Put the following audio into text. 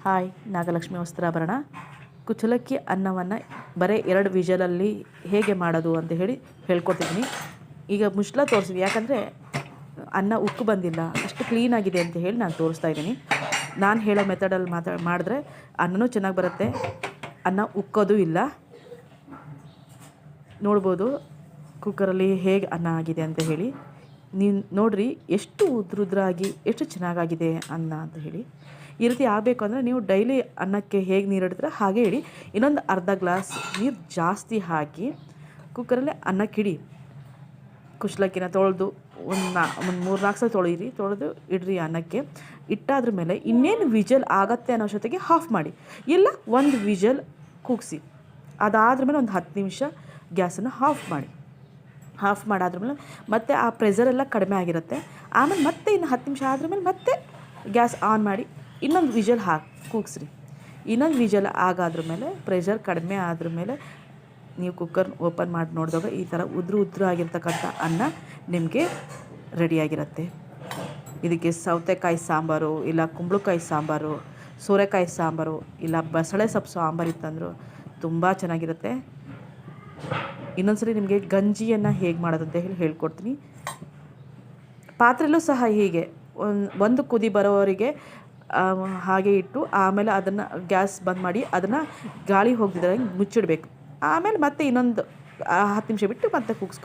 Hi, Nagalakshmi ವಸ್ತ್ರಾಭರಣ. ಕುಚ್ಚಲಕ್ಕಿ ಅನ್ನವನ್ನು ಬರೀ 2 ವಿಷಲಲ್ಲಿ ಹೇಗೆ ಮಾಡೋದು ಅಂತ ಹೇಳ್ಕೊಡ್ತಿದ್ದೀನಿ. ಈಗ ಮುಚ್ಚಳ ತೋರಿಸಿದ್ವಿ, ಯಾಕಂದರೆ ಅನ್ನ ಉಕ್ಕು ಬಂದಿಲ್ಲ, ಅಷ್ಟು ಕ್ಲೀನಾಗಿದೆ ಅಂತ ಹೇಳಿ ನಾನು ತೋರಿಸ್ತಾ ಇದ್ದೀನಿ. ನಾನು ಹೇಳೋ ಮೆಥಡಲ್ಲಿ ಮಾಡಿದ್ರೆ ಅನ್ನನೂ ಚೆನ್ನಾಗಿ ಬರುತ್ತೆ, ಅನ್ನ ಉಕ್ಕೋದು ಇಲ್ಲ. ನೋಡ್ಬೋದು ಕುಕ್ಕರಲ್ಲಿ ಹೇಗೆ ಅನ್ನ ಆಗಿದೆ ಅಂತ ಹೇಳಿ. ನೀವು ನೋಡ್ರಿ ಎಷ್ಟು ಉದ್ರಾಗಿ ಎಷ್ಟು ಚೆನ್ನಾಗಾಗಿದೆ ಅನ್ನ ಅಂತ ಹೇಳಿ. ಈ ರೀತಿ ಆಗಬೇಕು ಅಂದರೆ ನೀವು ಡೈಲಿ ಅನ್ನಕ್ಕೆ ಹೇಗೆ ನೀರು ಇಡ್ತೀರ ಹಾಗೆ ಇಡಿ. ಇನ್ನೊಂದು ಅರ್ಧ ಗ್ಲಾಸ್ ನೀರು ಜಾಸ್ತಿ ಹಾಕಿ ಕುಕ್ಕರಲ್ಲೇ ಅನ್ನಕ್ಕಿಡಿ. ಕುಚ್ಚಲಕ್ಕಿನ ತೊಳೆದು ಒಂದು 3-4 ಸಲ ತೊಳೆದು ಇಡ್ರಿ ಅನ್ನಕ್ಕೆ. ಇಟ್ಟಾದ್ರ ಮೇಲೆ ಇನ್ನೇನು ವಿಜಲ್ ಆಗತ್ತೆ ಅನ್ನೋ ಜೊತೆಗೆ ಆಫ್ ಮಾಡಿ, ಇಲ್ಲ 1 ವಿಜಲ್ ಕೂಗಿಸಿ. ಅದಾದ್ರ ಮೇಲೆ ಒಂದು 10 ನಿಮಿಷ ಗ್ಯಾಸನ್ನು ಆಫ್ ಮಾಡಾದ್ಮೇಲೆ ಮತ್ತೆ ಆ ಪ್ರೆಷರೆಲ್ಲ ಕಡಿಮೆ ಆಗಿರುತ್ತೆ. ಆಮೇಲೆ ಮತ್ತೆ ಇನ್ನು 10 ನಿಮಿಷ ಆದ್ಮೇಲೆ ಮತ್ತೆ ಗ್ಯಾಸ್ ಆನ್ ಮಾಡಿ ಇನ್ನೊಂದು ವಿಜಲ್ ಕೂಗಿಸ್ರಿ. ಇನ್ನೊಂದು ವಿಜಲ್ ಆಗಾದ್ರ ಮೇಲೆ ಪ್ರೆಷರ್ ಕಡಿಮೆ ಆದ್ರ ಮೇಲೆ ನೀವು ಕುಕ್ಕರ್ ಓಪನ್ ಮಾಡಿ ನೋಡಿದಾಗ ಈ ಥರ ಉದ್ರು ಆಗಿರ್ತಕ್ಕಂಥ ಅನ್ನ ನಿಮಗೆ ರೆಡಿಯಾಗಿರುತ್ತೆ. ಇದಕ್ಕೆ ಸೌತೆಕಾಯಿ ಸಾಂಬಾರು, ಇಲ್ಲ ಕುಂಬಳಕಾಯಿ ಸಾಂಬಾರು, ಸೋರೆಕಾಯಿ ಸಾಂಬಾರು, ಇಲ್ಲ ಬಸಳೆ ಸೊಪ್ಪು ಸಾಂಬಾರು ಇತ್ತಂದರೂ ತುಂಬ ಚೆನ್ನಾಗಿರುತ್ತೆ. ಇನ್ನೊಂದ್ಸರಿ ನಿಮಗೆ ಗಂಜಿಯನ್ನು ಹೇಗೆ ಮಾಡೋದು ಅಂತ ಹೇಳ್ಕೊಡ್ತೀನಿ. ಪಾತ್ರೆಯಲ್ಲೂ ಸಹ ಹೀಗೆ ಒಂದು ಕುದಿ ಬರೋವರೆಗೆ ಹಾಗೆ ಇಟ್ಟು ಆಮೇಲೆ ಅದನ್ನು ಗ್ಯಾಸ್ ಬಂದ್ ಮಾಡಿ ಅದನ್ನು ಗಾಳಿ ಹೋಗ್ದಿದ್ದಂಗೆ ಮುಚ್ಚಿಡಬೇಕು. ಆಮೇಲೆ ಮತ್ತೆ ಇನ್ನೊಂದು 10 ನಿಮಿಷ ಬಿಟ್ಟು ಮತ್ತೆ ಕೂಗಿಸ್ಕೊ.